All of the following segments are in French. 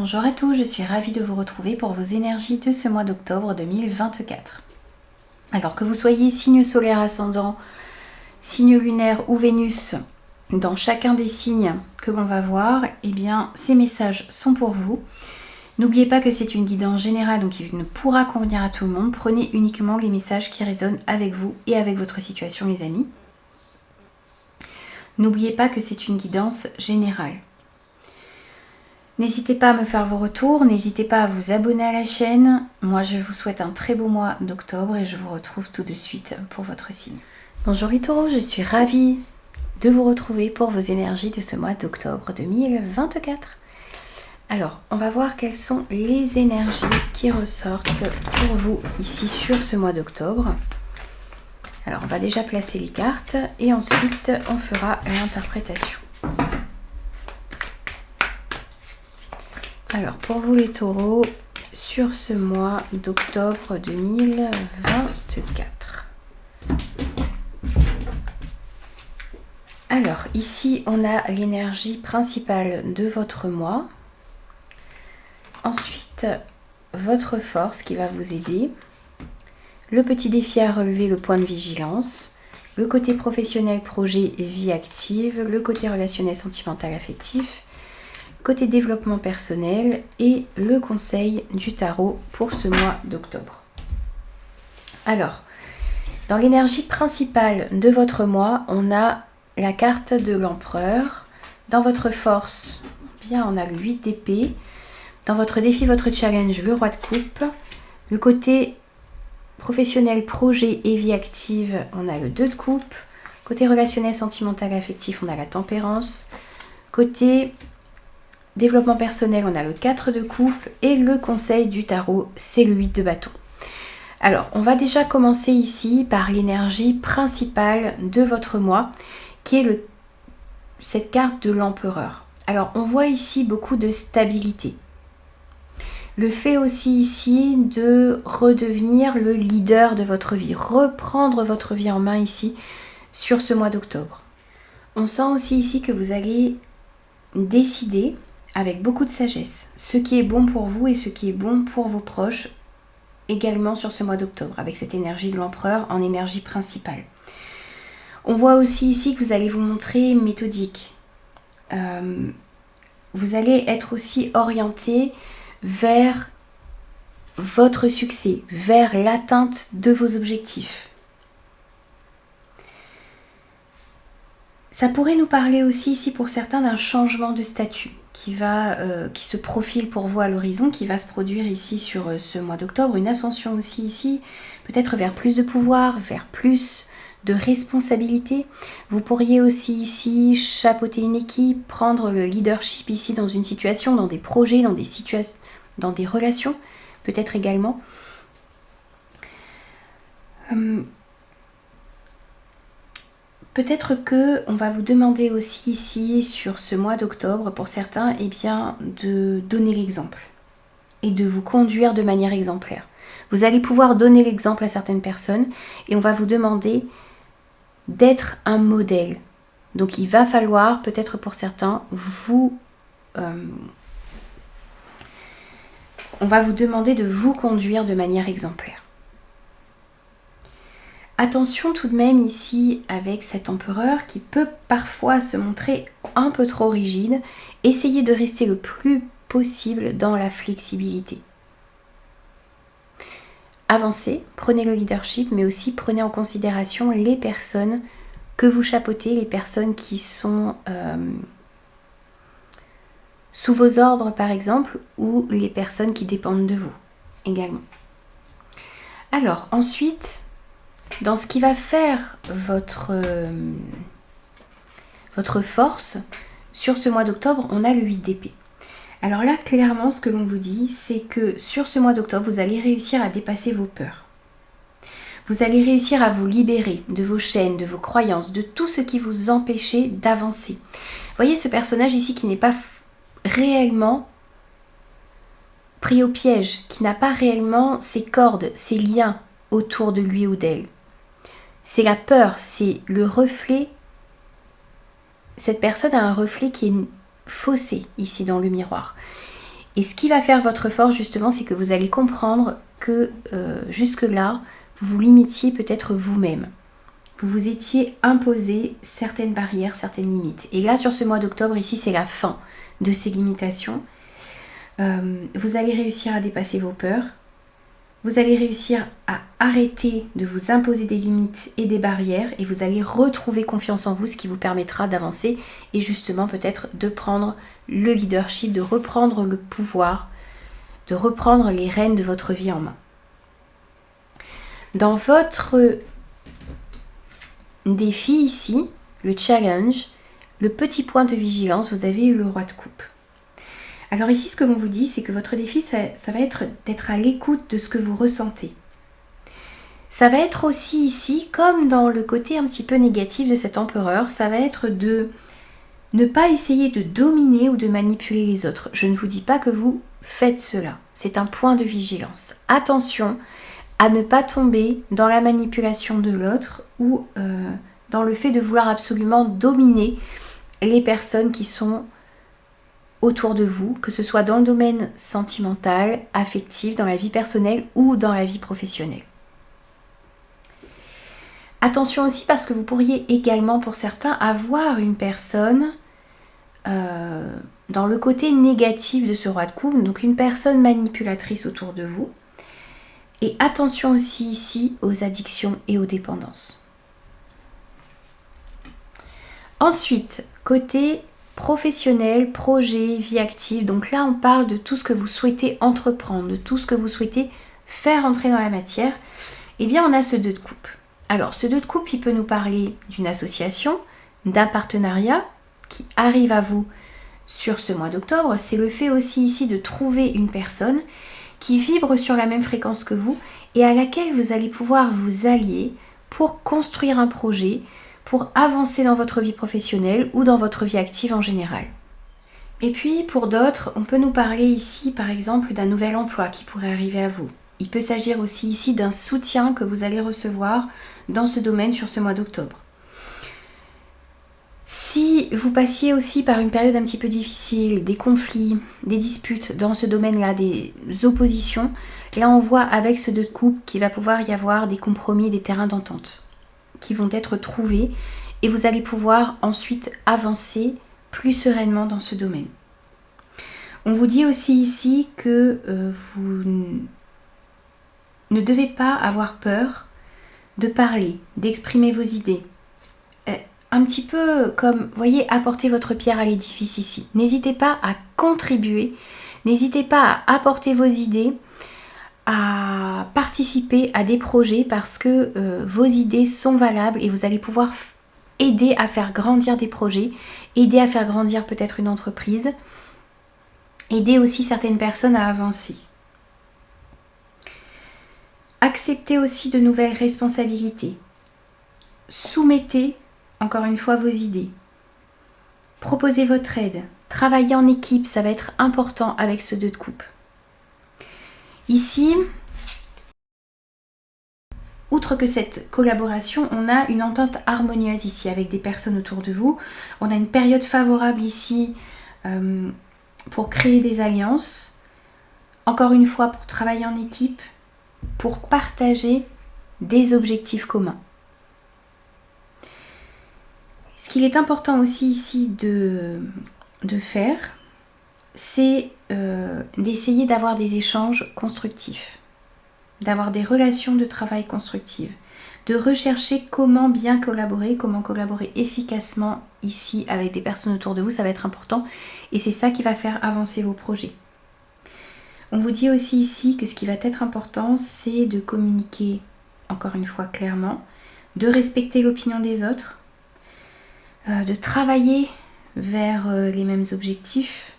Bonjour à tous, je suis ravie de vous retrouver pour vos énergies de ce mois d'octobre 2024. Alors que vous soyez signe solaire ascendant, signe lunaire ou Vénus, dans chacun des signes que l'on va voir, eh bien ces messages sont pour vous. N'oubliez pas que c'est une guidance générale, donc il ne pourra convenir à tout le monde. Prenez uniquement les messages qui résonnent avec vous et avec votre situation, les amis. N'oubliez pas que c'est une guidance générale. N'hésitez pas à me faire vos retours, n'hésitez pas à vous abonner à la chaîne. Moi, je vous souhaite un très beau mois d'octobre et je vous retrouve tout de suite pour votre signe. Bonjour les taureaux, je suis ravie de vous retrouver pour vos énergies de ce mois d'octobre 2024. Alors, on va voir quelles sont les énergies qui ressortent pour vous ici sur ce mois d'octobre. Alors, on va déjà placer les cartes et ensuite on fera l'interprétation. Alors, pour vous les taureaux, sur ce mois d'octobre 2024. Alors, ici, on a l'énergie principale de votre mois. Ensuite, votre force qui va vous aider. Le petit défi à relever, le point de vigilance. Le côté professionnel, projet et vie active. Le côté relationnel, sentimental, affectif. Côté développement personnel et le conseil du tarot pour ce mois d'octobre. Alors, dans l'énergie principale de votre mois, on a la carte de l'empereur. Dans votre force, bien, on a le 8 d'épée. Dans votre défi, votre challenge, le roi de coupe. Le côté professionnel, projet et vie active, on a le 2 de coupe. Côté relationnel, sentimental, affectif, on a la tempérance. Côté développement personnel, on a le 4 de coupe et le conseil du tarot, c'est le 8 de bâton. Alors, on va déjà commencer ici par l'énergie principale de votre mois, qui est cette carte de l'empereur. Alors, on voit ici beaucoup de stabilité. Le fait aussi ici de redevenir le leader de votre vie, reprendre votre vie en main ici sur ce mois d'octobre. On sent aussi ici que vous allez décider avec beaucoup de sagesse ce qui est bon pour vous et ce qui est bon pour vos proches également sur ce mois d'octobre avec cette énergie de l'empereur en énergie principale. On voit aussi ici que vous allez vous montrer méthodique. Vous allez être aussi orienté vers votre succès, vers l'atteinte de vos objectifs. Ça pourrait nous parler aussi ici pour certains d'un changement de statut qui se profile pour vous à l'horizon, qui va se produire ici sur ce mois d'octobre. Une ascension aussi ici, peut-être vers plus de pouvoir, vers plus de responsabilité. Vous pourriez aussi ici chapeauter une équipe, prendre le leadership ici dans une situation, dans des projets, dans des situations, dans des relations, peut-être également. Peut-être que on va vous demander aussi ici sur ce mois d'octobre pour certains de donner l'exemple et de vous conduire de manière exemplaire. Vous allez pouvoir donner l'exemple à certaines personnes et on va vous demander d'être un modèle. Donc il va falloir peut-être pour certains on va vous demander de vous conduire de manière exemplaire. Attention tout de même ici avec cet empereur qui peut parfois se montrer un peu trop rigide. Essayez de rester le plus possible dans la flexibilité. Avancez, prenez le leadership, mais aussi prenez en considération les personnes que vous chapeautez, les personnes qui sont sous vos ordres par exemple, ou les personnes qui dépendent de vous également. Alors ensuite, dans ce qui va faire votre force, sur ce mois d'octobre, on a le 8 d'épée. Alors là, clairement, ce que l'on vous dit, c'est que sur ce mois d'octobre, vous allez réussir à dépasser vos peurs. Vous allez réussir à vous libérer de vos chaînes, de vos croyances, de tout ce qui vous empêchait d'avancer. Vous voyez ce personnage ici qui n'est pas réellement pris au piège, qui n'a pas réellement ses cordes, ses liens autour de lui ou d'elle. C'est la peur, c'est le reflet. Cette personne a un reflet qui est faussé ici dans le miroir. Et ce qui va faire votre force justement, c'est que vous allez comprendre que jusque-là, vous vous limitiez peut-être vous-même. Vous vous étiez imposé certaines barrières, certaines limites. Et là, sur ce mois d'octobre, ici, c'est la fin de ces limitations. Vous allez réussir à dépasser vos peurs. Vous allez réussir à arrêter de vous imposer des limites et des barrières et vous allez retrouver confiance en vous, ce qui vous permettra d'avancer et justement peut-être de prendre le leadership, de reprendre le pouvoir, de reprendre les rênes de votre vie en main. Dans votre défi ici, le challenge, le petit point de vigilance, vous avez eu le roi de coupe. Alors ici, ce que l'on vous dit, c'est que votre défi, ça va être d'être à l'écoute de ce que vous ressentez. Ça va être aussi ici, comme dans le côté un petit peu négatif de cet empereur, ça va être de ne pas essayer de dominer ou de manipuler les autres. Je ne vous dis pas que vous faites cela. C'est un point de vigilance. Attention à ne pas tomber dans la manipulation de l'autre ou dans le fait de vouloir absolument dominer les personnes qui sont autour de vous, que ce soit dans le domaine sentimental, affectif, dans la vie personnelle ou dans la vie professionnelle. Attention aussi parce que vous pourriez également pour certains avoir une personne dans le côté négatif de ce roi de coupe, donc une personne manipulatrice autour de vous. Et attention aussi ici aux addictions et aux dépendances. Ensuite, côté professionnel, projet, vie active. Donc là, on parle de tout ce que vous souhaitez entreprendre, de tout ce que vous souhaitez faire entrer dans la matière. Eh bien, on a ce 2 de coupe. Alors, ce 2 de coupe, il peut nous parler d'une association, d'un partenariat qui arrive à vous sur ce mois d'octobre. C'est le fait aussi ici de trouver une personne qui vibre sur la même fréquence que vous et à laquelle vous allez pouvoir vous allier pour construire un projet, pour avancer dans votre vie professionnelle ou dans votre vie active en général. Et puis pour d'autres, on peut nous parler ici par exemple d'un nouvel emploi qui pourrait arriver à vous. Il peut s'agir aussi ici d'un soutien que vous allez recevoir dans ce domaine sur ce mois d'octobre. Si vous passiez aussi par une période un petit peu difficile, des conflits, des disputes dans ce domaine-là, des oppositions, là on voit avec ce 2 de coupe qu'il va pouvoir y avoir des compromis, des terrains d'entente qui vont être trouvés et vous allez pouvoir ensuite avancer plus sereinement dans ce domaine. On vous dit aussi ici que vous ne devez pas avoir peur de parler, d'exprimer vos idées. Un petit peu comme, voyez, apporter votre pierre à l'édifice ici. N'hésitez pas à contribuer, n'hésitez pas à apporter vos idées, à participer à des projets parce que vos idées sont valables et vous allez pouvoir aider à faire grandir des projets, aider à faire grandir peut-être une entreprise, aider aussi certaines personnes à avancer. Acceptez aussi de nouvelles responsabilités. Soumettez encore une fois vos idées. Proposez votre aide. Travaillez en équipe, ça va être important avec ce 2 de coupe. Ici, outre que cette collaboration, on a une entente harmonieuse ici avec des personnes autour de vous. On a une période favorable ici pour créer des alliances. Encore une fois, pour travailler en équipe, pour partager des objectifs communs. Ce qu'il est important aussi ici de faire, c'est d'essayer d'avoir des échanges constructifs, d'avoir des relations de travail constructives, de rechercher comment bien collaborer, comment collaborer efficacement ici avec des personnes autour de vous, ça va être important et c'est ça qui va faire avancer vos projets. On vous dit aussi ici que ce qui va être important, c'est de communiquer, encore une fois clairement, de respecter l'opinion des autres, de travailler vers les mêmes objectifs.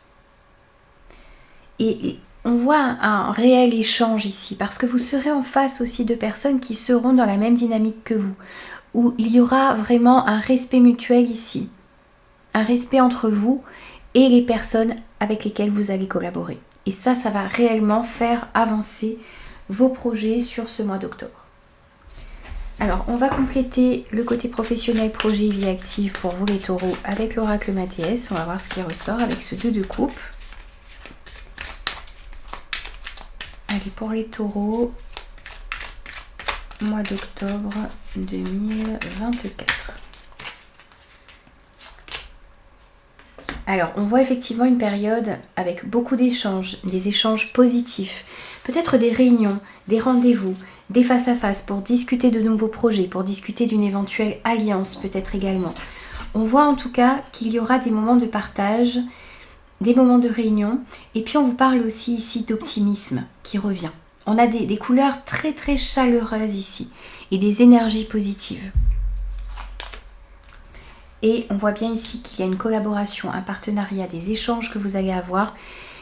Et on voit un réel échange ici, parce que vous serez en face aussi de personnes qui seront dans la même dynamique que vous, où il y aura vraiment un respect mutuel ici, un respect entre vous et les personnes avec lesquelles vous allez collaborer. Et ça va réellement faire avancer vos projets sur ce mois d'octobre. Alors, on va compléter le côté professionnel, projet, vie active pour vous les taureaux avec l'oracle Mathias. On va voir ce qui ressort avec ce 2 de coupe. Allez, pour les taureaux, mois d'octobre 2024. Alors, on voit effectivement une période avec beaucoup d'échanges, des échanges positifs, peut-être des réunions, des rendez-vous, des face-à-face pour discuter de nouveaux projets, pour discuter d'une éventuelle alliance peut-être également. On voit en tout cas qu'il y aura des moments de partage, des moments de réunion, et puis on vous parle aussi ici d'optimisme qui revient. On a des couleurs très très chaleureuses ici et des énergies positives. Et on voit bien ici qu'il y a une collaboration, un partenariat, des échanges que vous allez avoir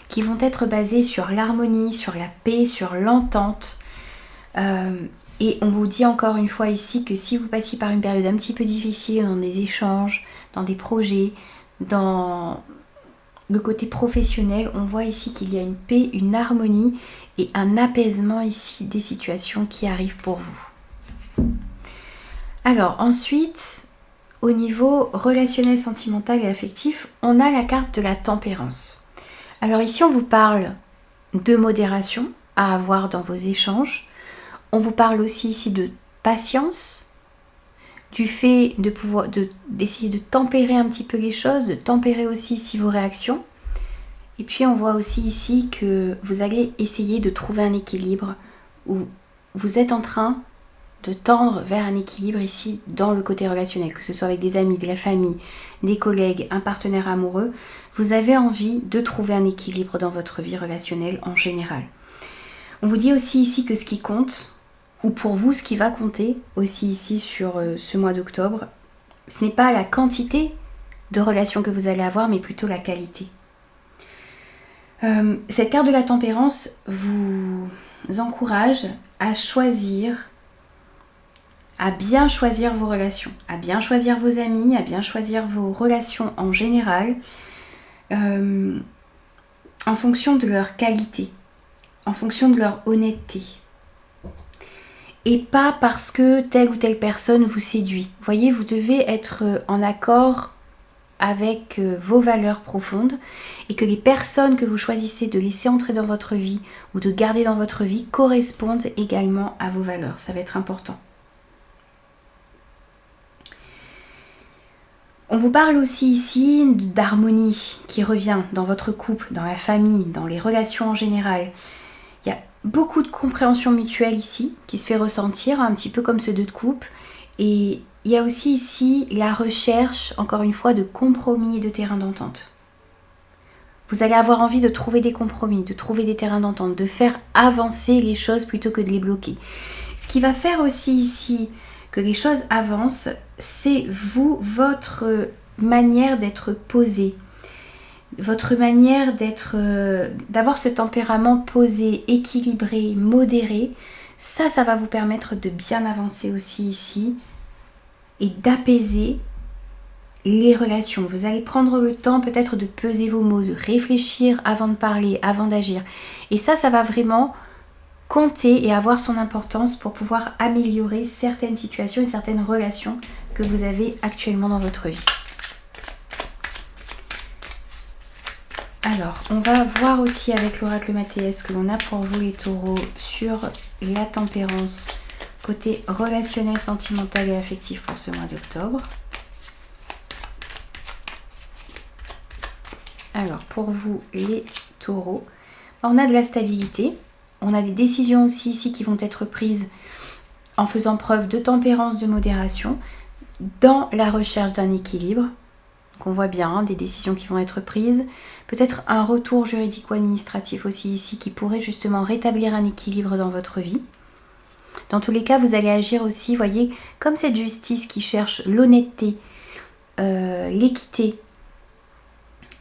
qui vont être basés sur l'harmonie, sur la paix, sur l'entente. Et on vous dit encore une fois ici que si vous passez par une période un petit peu difficile dans des échanges, dans des projets, dans le côté professionnel, on voit ici qu'il y a une paix, une harmonie et un apaisement ici des situations qui arrivent pour vous. Alors ensuite, au niveau relationnel, sentimental et affectif, on a la carte de la tempérance. Alors ici, on vous parle de modération à avoir dans vos échanges. On vous parle aussi ici de patience, du fait de pouvoir d'essayer de tempérer un petit peu les choses, de tempérer aussi ici vos réactions. Et puis on voit aussi ici que vous allez essayer de trouver un équilibre où vous êtes en train de tendre vers un équilibre ici dans le côté relationnel, que ce soit avec des amis, de la famille, des collègues, un partenaire amoureux. Vous avez envie de trouver un équilibre dans votre vie relationnelle en général. On vous dit aussi ici que ce qui compte, ou pour vous ce qui va compter aussi ici sur ce mois d'octobre, ce n'est pas la quantité de relations que vous allez avoir, mais plutôt la qualité. Cette carte de la tempérance vous encourage à choisir, à bien choisir vos relations, à bien choisir vos amis, à bien choisir vos relations en général, en fonction de leur qualité, en fonction de leur honnêteté. Et pas parce que telle ou telle personne vous séduit. Vous voyez, vous devez être en accord avec vos valeurs profondes et que les personnes que vous choisissez de laisser entrer dans votre vie ou de garder dans votre vie correspondent également à vos valeurs. Ça va être important. On vous parle aussi ici d'harmonie qui revient dans votre couple, dans la famille, dans les relations en général. Il y a beaucoup de compréhension mutuelle ici qui se fait ressentir, un petit peu comme ce 2 de coupe. Et il y a aussi ici la recherche, encore une fois, de compromis et de terrain d'entente. Vous allez avoir envie de trouver des compromis, de trouver des terrains d'entente, de faire avancer les choses plutôt que de les bloquer. Ce qui va faire aussi ici que les choses avancent, c'est vous, votre manière d'être posé, votre manière d'avoir ce tempérament posé, équilibré, modéré. Ça va vous permettre de bien avancer aussi ici et d'apaiser les relations. Vous allez prendre le temps peut-être de peser vos mots, de réfléchir avant de parler, avant d'agir. Et ça va vraiment compter et avoir son importance pour pouvoir améliorer certaines situations et certaines relations que vous avez actuellement dans votre vie. Alors, on va voir aussi avec l'oracle Mathéès ce que l'on a pour vous les taureaux sur la tempérance côté relationnel, sentimental et affectif pour ce mois d'octobre. Alors, pour vous les taureaux, on a de la stabilité. On a des décisions aussi ici qui vont être prises en faisant preuve de tempérance, de modération, dans la recherche d'un équilibre. Donc on voit bien des décisions qui vont être prises. Peut-être un retour juridique ou administratif aussi ici qui pourrait justement rétablir un équilibre dans votre vie. Dans tous les cas, vous allez agir aussi, voyez, comme cette justice qui cherche l'honnêteté, l'équité.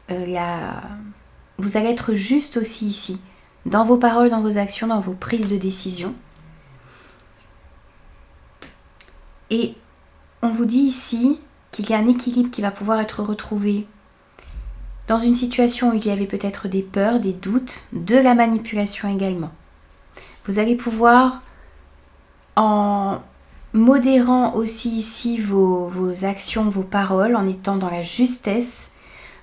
Vous allez être juste aussi ici. Dans vos paroles, dans vos actions, dans vos prises de décision. Et on vous dit ici qu'il y a un équilibre qui va pouvoir être retrouvé dans une situation où il y avait peut-être des peurs, des doutes, de la manipulation également. Vous allez pouvoir, en modérant aussi ici vos actions, vos paroles, en étant dans la justesse,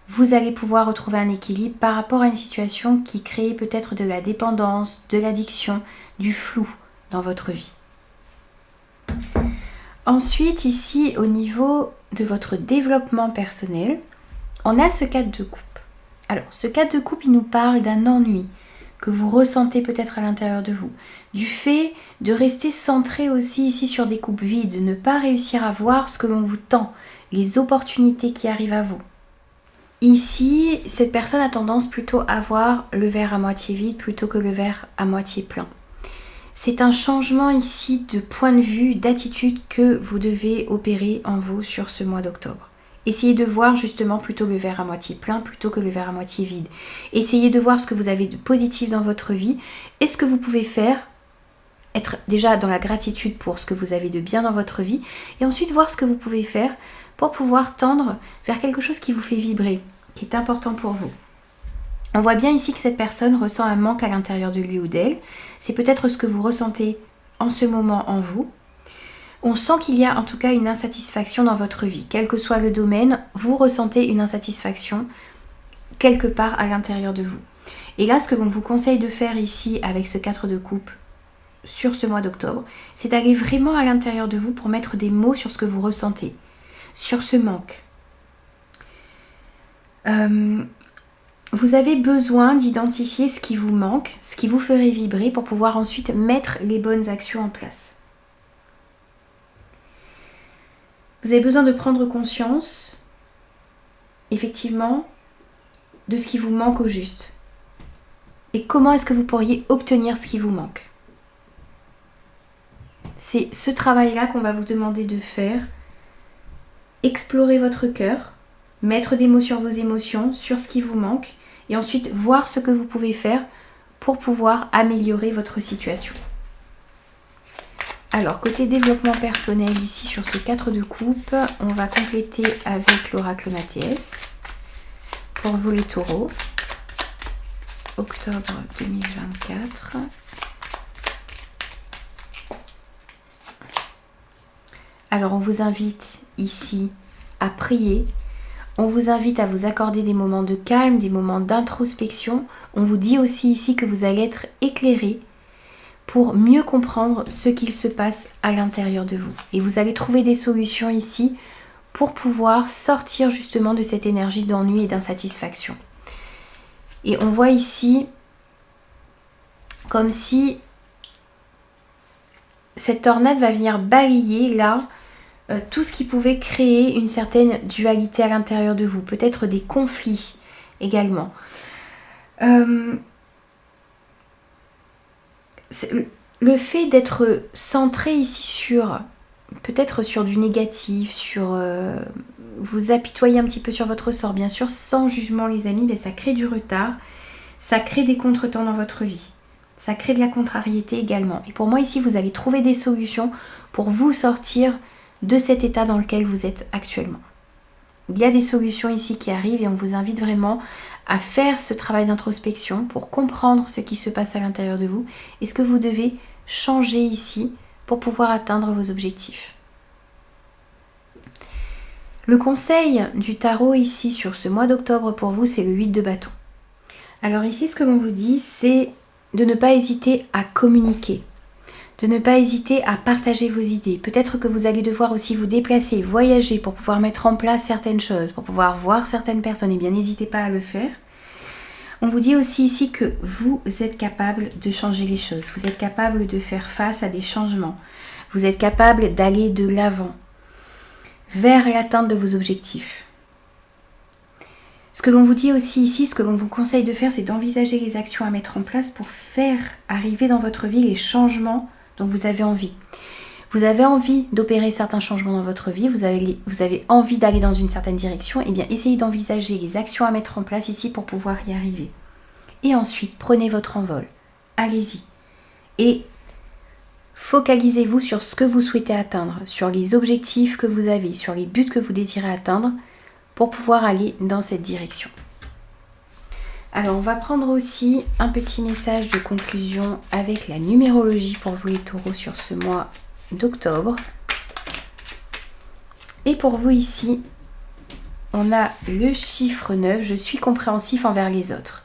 vous allez pouvoir retrouver un équilibre par rapport à une situation qui crée peut-être de la dépendance, de l'addiction, du flou dans votre vie. Ensuite, ici, au niveau de votre développement personnel, on a ce 4 de coupe. Alors, ce 4 de coupe, il nous parle d'un ennui que vous ressentez peut-être à l'intérieur de vous. Du fait de rester centré aussi ici sur des coupes vides, de ne pas réussir à voir ce que l'on vous tend, les opportunités qui arrivent à vous. Ici, cette personne a tendance plutôt à voir le verre à moitié vide plutôt que le verre à moitié plein. C'est un changement ici de point de vue, d'attitude que vous devez opérer en vous sur ce mois d'octobre. Essayez de voir justement plutôt le verre à moitié plein plutôt que le verre à moitié vide. Essayez de voir ce que vous avez de positif dans votre vie et ce que vous pouvez faire, être déjà dans la gratitude pour ce que vous avez de bien dans votre vie et ensuite voir ce que vous pouvez faire pour pouvoir tendre vers quelque chose qui vous fait vibrer, qui est important pour vous. On voit bien ici que cette personne ressent un manque à l'intérieur de lui ou d'elle. C'est peut-être ce que vous ressentez en ce moment en vous. On sent qu'il y a en tout cas une insatisfaction dans votre vie. Quel que soit le domaine, vous ressentez une insatisfaction quelque part à l'intérieur de vous. Et là, ce que l'on vous conseille de faire ici avec ce 4 de coupe sur ce mois d'octobre, c'est d'aller vraiment à l'intérieur de vous pour mettre des mots sur ce que vous ressentez, sur ce manque. Vous avez besoin d'identifier ce qui vous manque, ce qui vous ferait vibrer pour pouvoir ensuite mettre les bonnes actions en place. Vous avez besoin de prendre conscience, effectivement, de ce qui vous manque au juste. Et comment est-ce que vous pourriez obtenir ce qui vous manque? C'est ce travail-là qu'on va vous demander de faire. Explorer votre cœur, mettre des mots sur vos émotions, sur ce qui vous manque, et ensuite voir ce que vous pouvez faire pour pouvoir améliorer votre situation. Alors, côté développement personnel, ici sur ce 4 de coupe, on va compléter avec l'oracle Mathias. Pour vous les taureaux, octobre 2024. Alors, on vous invite ici à prier. On vous invite à vous accorder des moments de calme, des moments d'introspection. On vous dit aussi ici que vous allez être éclairé pour mieux comprendre ce qu'il se passe à l'intérieur de vous. Et vous allez trouver des solutions ici pour pouvoir sortir justement de cette énergie d'ennui et d'insatisfaction. Et on voit ici comme si cette tornade va venir balayer là tout ce qui pouvait créer une certaine dualité à l'intérieur de vous, peut-être des conflits également. Le fait d'être centré ici sur, peut-être sur du négatif, sur vous apitoyer un petit peu sur votre sort, bien sûr, sans jugement les amis, mais ça crée du retard, ça crée des contretemps dans votre vie. Ça crée de la contrariété également. Et pour moi ici, vous allez trouver des solutions pour vous sortir de cet état dans lequel vous êtes actuellement. Il y a des solutions ici qui arrivent et on vous invite vraiment à faire ce travail d'introspection pour comprendre ce qui se passe à l'intérieur de vous et ce que vous devez changer ici pour pouvoir atteindre vos objectifs. Le conseil du tarot ici sur ce mois d'octobre pour vous, c'est le 8 de bâton. Alors ici, ce que l'on vous dit, c'est de ne pas hésiter à communiquer. De ne pas hésiter à partager vos idées. Peut-être que vous allez devoir aussi vous déplacer, voyager pour pouvoir mettre en place certaines choses, pour pouvoir voir certaines personnes. Et bien, n'hésitez pas à le faire. On vous dit aussi ici que vous êtes capable de changer les choses. Vous êtes capable de faire face à des changements. Vous êtes capable d'aller de l'avant, vers l'atteinte de vos objectifs. Ce que l'on vous dit aussi ici, ce que l'on vous conseille de faire, c'est d'envisager les actions à mettre en place pour faire arriver dans votre vie les changements dont vous avez envie. Vous avez envie d'opérer certains changements dans votre vie, vous avez envie d'aller dans une certaine direction, et bien essayez d'envisager les actions à mettre en place ici pour pouvoir y arriver. Et ensuite, prenez votre envol, allez-y. Et focalisez-vous sur ce que vous souhaitez atteindre, sur les objectifs que vous avez, sur les buts que vous désirez atteindre pour pouvoir aller dans cette direction. Alors on va prendre aussi un petit message de conclusion avec la numérologie pour vous les taureaux sur ce mois d'octobre. Et pour vous ici, on a le chiffre 9, je suis compréhensif envers les autres.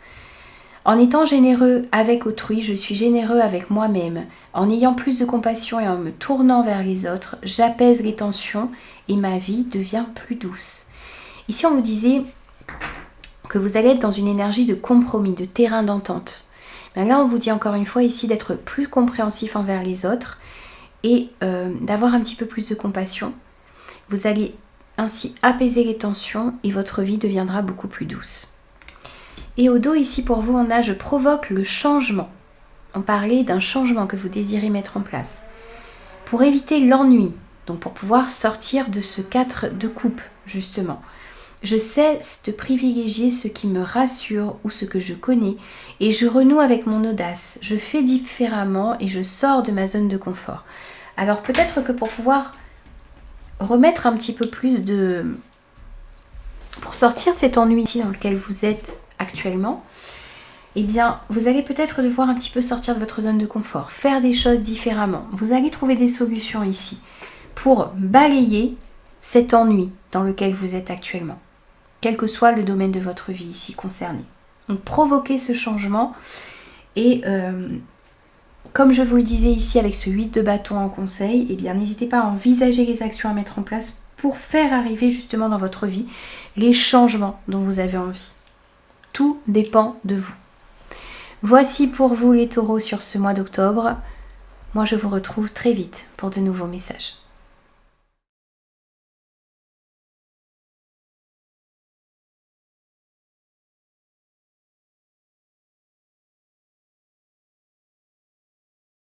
En étant généreux avec autrui, je suis généreux avec moi-même. En ayant plus de compassion et en me tournant vers les autres, j'apaise les tensions et ma vie devient plus douce. Ici, on vous disait que vous allez être dans une énergie de compromis, de terrain d'entente. Mais là, on vous dit encore une fois ici d'être plus compréhensif envers les autres et d'avoir un petit peu plus de compassion. Vous allez ainsi apaiser les tensions et votre vie deviendra beaucoup plus douce. Et au dos ici pour vous, on a « Je provoque le changement ». On parlait d'un changement que vous désirez mettre en place. Pour éviter l'ennui, donc pour pouvoir sortir de ce 4 de coupe, justement. Je cesse de privilégier ce qui me rassure ou ce que je connais et je renoue avec mon audace. Je fais différemment et je sors de ma zone de confort. Alors peut-être que pour pouvoir remettre un petit peu plus de... pour sortir cet ennui ici dans lequel vous êtes actuellement, eh bien, vous allez peut-être devoir un petit peu sortir de votre zone de confort, faire des choses différemment. Vous allez trouver des solutions ici pour balayer cet ennui dans lequel vous êtes actuellement, quel que soit le domaine de votre vie ici concerné. Donc, provoquez ce changement et comme je vous le disais ici avec ce 8 de bâton en conseil, eh bien, n'hésitez pas à envisager les actions à mettre en place pour faire arriver justement dans votre vie les changements dont vous avez envie. Tout dépend de vous. Voici pour vous les taureaux sur ce mois d'octobre. Moi, je vous retrouve très vite pour de nouveaux messages.